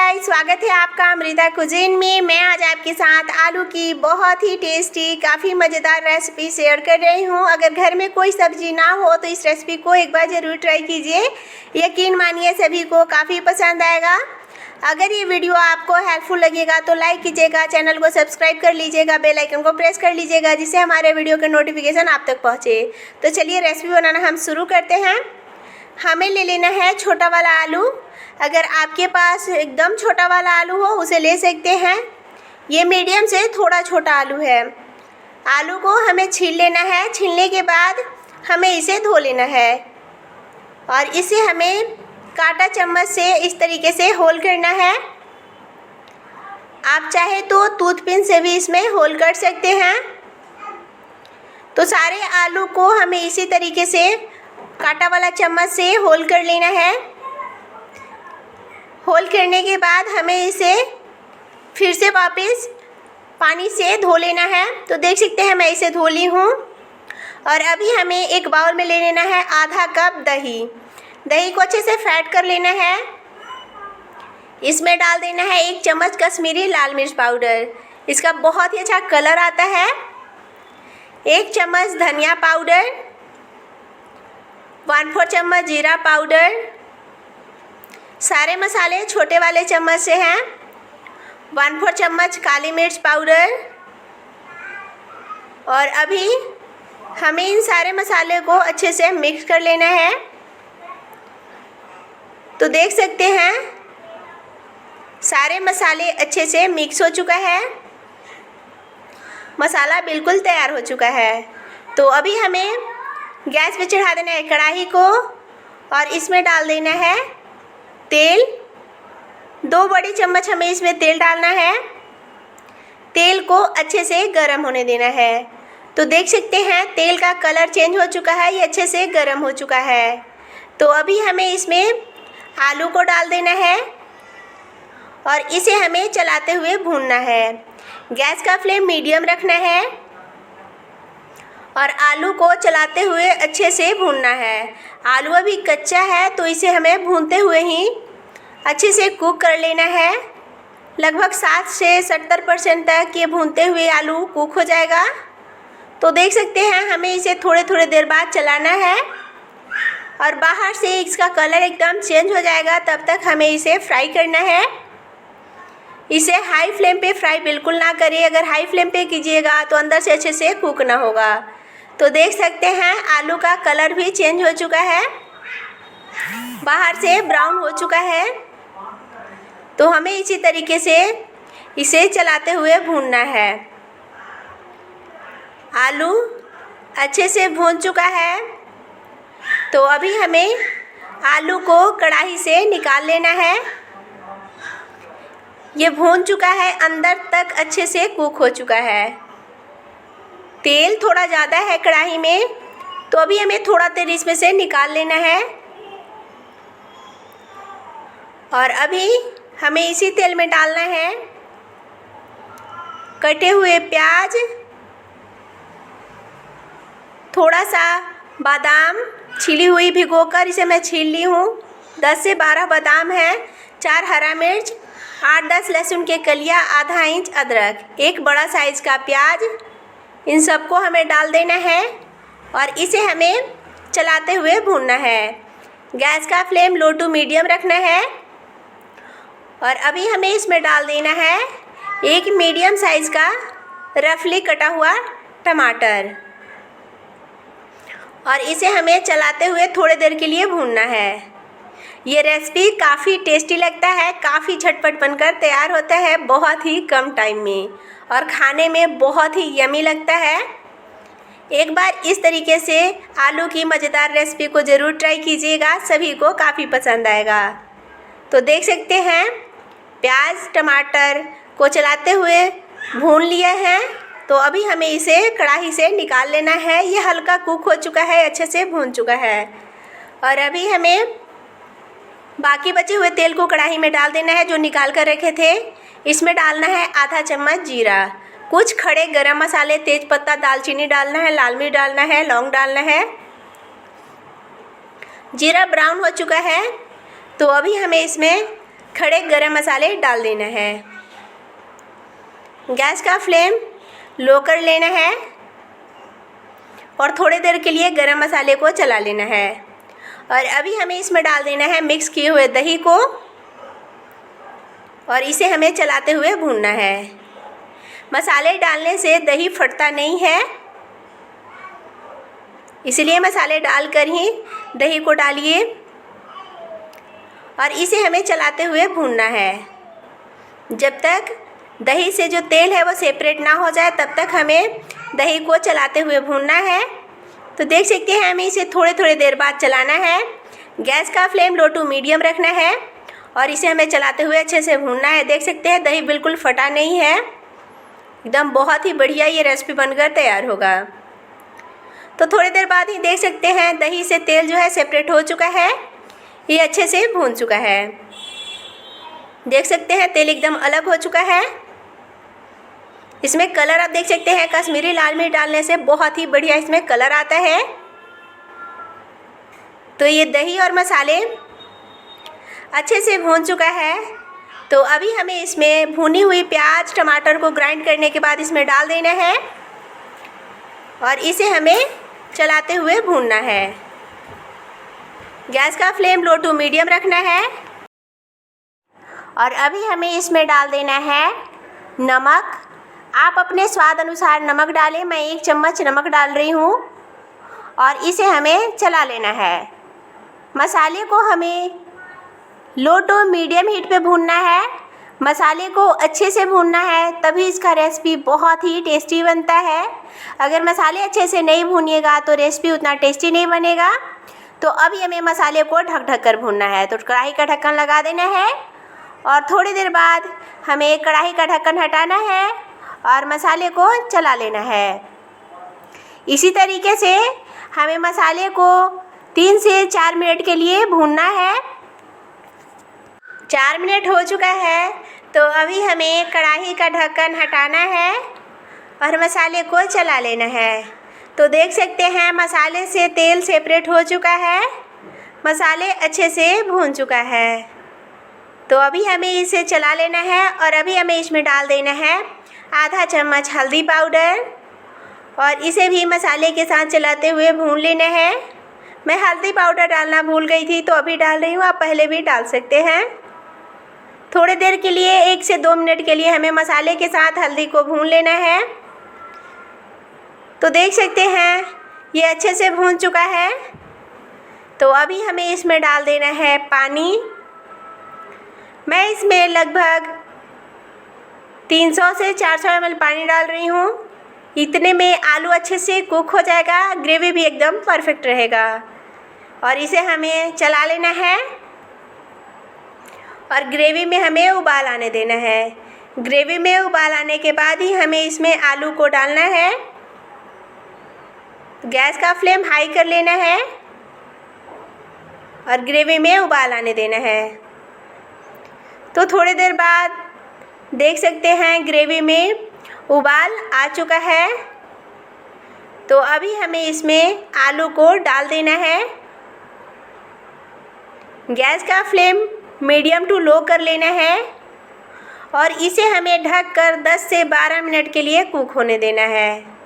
Guys, स्वागत है आपका अमृता कुजीन में। मैं आज आपके साथ आलू की बहुत ही टेस्टी काफ़ी मज़ेदार रेसिपी शेयर कर रही हूँ। अगर घर में कोई सब्जी ना हो तो इस रेसिपी को एक बार ज़रूर ट्राई कीजिए। यकीन मानिए सभी को काफ़ी पसंद आएगा। अगर ये वीडियो आपको हेल्पफुल लगेगा तो लाइक कीजिएगा, चैनल को सब्सक्राइब कर लीजिएगा, बेल आइकन को प्रेस कर लीजिएगा जिससे हमारे वीडियो के नोटिफिकेशन आप तक पहुँचे। तो चलिए रेसिपी बनाना हम शुरू करते हैं। हमें ले लेना है छोटा वाला आलू। अगर आपके पास एकदम छोटा वाला आलू हो उसे ले सकते हैं। ये मीडियम से थोड़ा छोटा आलू है। आलू को हमें छील लेना है। छीलने के बाद हमें इसे धो लेना है और इसे हमें कांटा चम्मच से इस तरीके से होल करना है। आप चाहे तो टूथपिन से भी इसमें होल कर सकते हैं। तो सारे आलू को हमें इसी तरीके से कांटा वाला चम्मच से होल कर लेना है। होल करने के बाद हमें इसे फिर से वापस पानी से धो लेना है। तो देख सकते हैं मैं इसे धो ली हूँ। और अभी हमें एक बाउल में ले लेना है आधा कप दही। दही को अच्छे से फेंट कर लेना है। इसमें डाल देना है 1 चम्मच कश्मीरी लाल मिर्च पाउडर। इसका बहुत ही अच्छा कलर आता है। 1 चम्मच धनिया पाउडर, 1/4 चम्मच जीरा पाउडर। सारे मसाले छोटे वाले चम्मच से हैं। 1/4 चम्मच काली मिर्च पाउडर। और अभी हमें इन सारे मसाले को अच्छे से मिक्स कर लेना है। तो देख सकते हैं सारे मसाले अच्छे से मिक्स हो चुका है। मसाला बिल्कुल तैयार हो चुका है। तो अभी हमें गैस पे चढ़ा देना है कढ़ाई को और इसमें डाल देना है तेल। 2 बड़ी चम्मच हमें इसमें तेल डालना है। तेल को अच्छे से गर्म होने देना है। तो देख सकते हैं तेल का कलर चेंज हो चुका है, ये अच्छे से गर्म हो चुका है। तो अभी हमें इसमें आलू को डाल देना है और इसे हमें चलाते हुए भूनना है। गैस का फ्लेम मीडियम रखना है और आलू को चलाते हुए अच्छे से भूनना है। आलू अभी कच्चा है तो इसे हमें भूनते हुए ही अच्छे से कुक कर लेना है। लगभग 60 से 70% तक ये भूनते हुए आलू कुक हो जाएगा। तो देख सकते हैं हमें इसे थोड़े देर बाद चलाना है और बाहर से इसका कलर एकदम चेंज हो जाएगा तब तक हमें इसे फ्राई करना है। इसे हाई फ्लेम पे फ्राई बिल्कुल ना करिए। अगर हाई फ्लेम पे कीजिएगा तो अंदर से अच्छे से कुक ना होगा। तो देख सकते हैं आलू का कलर भी चेंज हो चुका है, बाहर से ब्राउन हो चुका है। तो हमें इसी तरीके से इसे चलाते हुए भूनना है। आलू अच्छे से भून चुका है। तो अभी हमें आलू को कढ़ाई से निकाल लेना है। ये भून चुका है, अंदर तक अच्छे से कुक हो चुका है। तेल थोड़ा ज़्यादा है कढ़ाई में तो अभी हमें थोड़ा तेल इसमें से निकाल लेना है। और अभी हमें इसी तेल में डालना है कटे हुए प्याज, थोड़ा सा बादाम छीली हुई भिगोकर इसे मैं छील ली हूँ। 10 से 12 बादाम है, 4 हरा मिर्च, 8-10 लहसुन के कलियाँ, आधा इंच अदरक, 1 बड़ा साइज़ का प्याज। इन सबको हमें डाल देना है और इसे हमें चलाते हुए भूनना है। गैस का फ्लेम लो टू मीडियम रखना है। और अभी हमें इसमें डाल देना है 1 मीडियम साइज़ का रफली कटा हुआ टमाटर और इसे हमें चलाते हुए थोड़ी देर के लिए भूनना है। ये रेसिपी काफ़ी टेस्टी लगता है, काफ़ी झटपट बनकर तैयार होता है बहुत ही कम टाइम में और खाने में बहुत ही यमी लगता है। एक बार इस तरीके से आलू की मज़ेदार रेसिपी को ज़रूर ट्राई कीजिएगा, सभी को काफ़ी पसंद आएगा। तो देख सकते हैं प्याज टमाटर को चलाते हुए भून लिए हैं। तो अभी हमें इसे कढ़ाई से निकाल लेना है। ये हल्का कुक हो चुका है, अच्छे से भून चुका है। और अभी हमें बाकी बचे हुए तेल को कढ़ाई में डाल देना है जो निकाल कर रखे थे। इसमें डालना है आधा चम्मच जीरा, कुछ खड़े गरम मसाले, तेज पत्ता, दालचीनी डालना है, लाल मिर्च डालना है, लौंग डालना है। जीरा ब्राउन हो चुका है तो अभी हमें इसमें खड़े गरम मसाले डाल देना है। गैस का फ्लेम लो कर लेना है और थोड़ी देर के लिए गरम मसाले को चला लेना है। और अभी हमें इसमें डाल देना है मिक्स किए हुए दही को और इसे हमें चलाते हुए भूनना है। मसाले डालने से दही फटता नहीं है, इसलिए मसाले डालकर ही दही को डालिए और इसे हमें चलाते हुए भूनना है। जब तक दही से जो तेल है वो सेपरेट ना हो जाए तब तक हमें दही को चलाते हुए भूनना है। तो देख सकते हैं हमें इसे थोड़ी देर बाद चलाना है। गैस का फ्लेम लो टू मीडियम रखना है और इसे हमें चलाते हुए अच्छे से भूनना है। देख सकते हैं दही बिल्कुल फटा नहीं है, एकदम बहुत ही बढ़िया ये रेसिपी बनकर तैयार होगा। तो थोड़ी देर बाद ही देख सकते हैं दही से तेल जो है सेपरेट हो चुका है, ये अच्छे से भून चुका है। देख सकते हैं तेल एकदम अलग हो चुका है। इसमें कलर आप देख सकते हैं, कश्मीरी लाल मिर्च डालने से बहुत ही बढ़िया इसमें कलर आता है। तो ये दही और मसाले अच्छे से भून चुका है। तो अभी हमें इसमें भुनी हुई प्याज टमाटर को ग्राइंड करने के बाद इसमें डाल देना है और इसे हमें चलाते हुए भूनना है। गैस का फ्लेम लो टू मीडियम रखना है और अभी हमें इसमें डाल देना है नमक। आप अपने स्वाद अनुसार नमक डालें, मैं 1 चम्मच नमक डाल रही हूँ और इसे हमें चला लेना है। मसाले को हमें लो टू मीडियम हीट पे भूनना है। मसाले को अच्छे से भूनना है, तभी इसका रेसिपी बहुत ही टेस्टी बनता है। अगर मसाले अच्छे से नहीं भूनिएगा तो रेसिपी उतना टेस्टी नहीं बनेगा। तो अभी हमें मसाले को ढक कर भूनना है। तो कढ़ाई का ढक्कन लगा देना है और थोड़ी देर बाद हमें कढ़ाई का ढक्कन हटाना है और मसाले को चला लेना है। इसी तरीके से हमें मसाले को 3 से 4 मिनट के लिए भूनना है। 4 मिनट हो चुका है, तो अभी हमें कढ़ाई का ढक्कन हटाना है और मसाले को चला लेना है। तो देख सकते हैं मसाले से तेल सेपरेट हो चुका है, मसाले अच्छे से भून चुका है। तो अभी हमें इसे चला लेना है और अभी हमें इसमें डाल देना है आधा चम्मच हल्दी पाउडर और इसे भी मसाले के साथ चलाते हुए भून लेना है। मैं हल्दी पाउडर डालना भूल गई थी तो अभी डाल रही हूँ, आप पहले भी डाल सकते हैं। थोड़ी देर के लिए 1 से 2 मिनट के लिए हमें मसाले के साथ हल्दी को भून लेना है। तो देख सकते हैं ये अच्छे से भून चुका है। तो अभी हमें इसमें डाल देना है पानी। मैं इसमें लगभग 300 से 400 ml पानी डाल रही हूँ। इतने में आलू अच्छे से कुक हो जाएगा, ग्रेवी भी एकदम परफेक्ट रहेगा। और इसे हमें चला लेना है और ग्रेवी में हमें उबाल आने देना है। ग्रेवी में उबाल आने के बाद ही हमें इसमें आलू को डालना है। गैस का फ्लेम हाई कर लेना है और ग्रेवी में उबाल आने देना है। तो थोड़ी देर बाद देख सकते हैं ग्रेवी में उबाल आ चुका है। तो अभी हमें इसमें आलू को डाल देना है। गैस का फ्लेम मीडियम टू लो कर लेना है और इसे हमें ढककर 10 से 12 मिनट के लिए कुक होने देना है।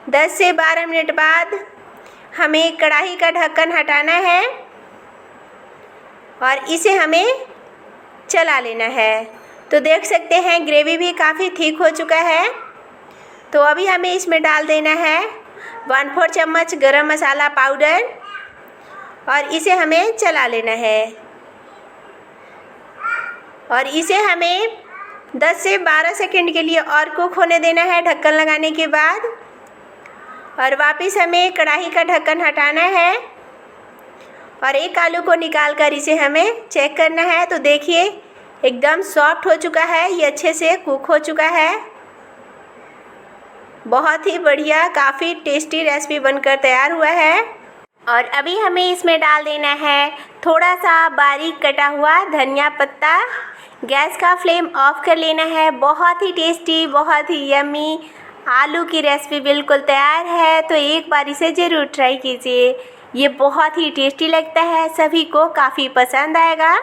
10 से 12 मिनट बाद हमें कढ़ाई का ढक्कन हटाना है और इसे हमें चला लेना है। तो देख सकते हैं ग्रेवी भी काफ़ी थिक हो चुका है। तो अभी हमें इसमें डाल देना है 1/4 चम्मच गरम मसाला पाउडर और इसे हमें चला लेना है और इसे हमें 10 से 12 सेकंड के लिए और कुक होने देना है ढक्कन लगाने के बाद। और वापस हमें कढ़ाई का ढक्कन हटाना है और एक आलू को निकाल कर इसे हमें चेक करना है। तो देखिए एकदम सॉफ्ट हो चुका है, ये अच्छे से कुक हो चुका है। बहुत ही बढ़िया काफ़ी टेस्टी रेसिपी बनकर तैयार हुआ है। और अभी हमें इसमें डाल देना है थोड़ा सा बारीक कटा हुआ धनिया पत्ता। गैस का फ्लेम ऑफ कर लेना है। बहुत ही टेस्टी, बहुत ही यम्मी आलू की रेसिपी बिल्कुल तैयार है। तो एक बार इसे ज़रूर ट्राई कीजिए, ये बहुत ही टेस्टी लगता है, सभी को काफ़ी पसंद आएगा।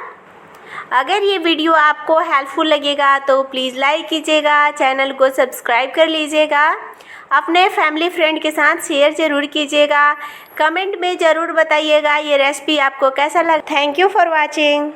अगर ये वीडियो आपको हेल्पफुल लगेगा तो प्लीज़ लाइक कीजिएगा, चैनल को सब्सक्राइब कर लीजिएगा, अपने फैमिली फ्रेंड के साथ शेयर ज़रूर कीजिएगा। कमेंट में ज़रूर बताइएगा ये रेसिपी आपको कैसा लगा। Thank you for watching.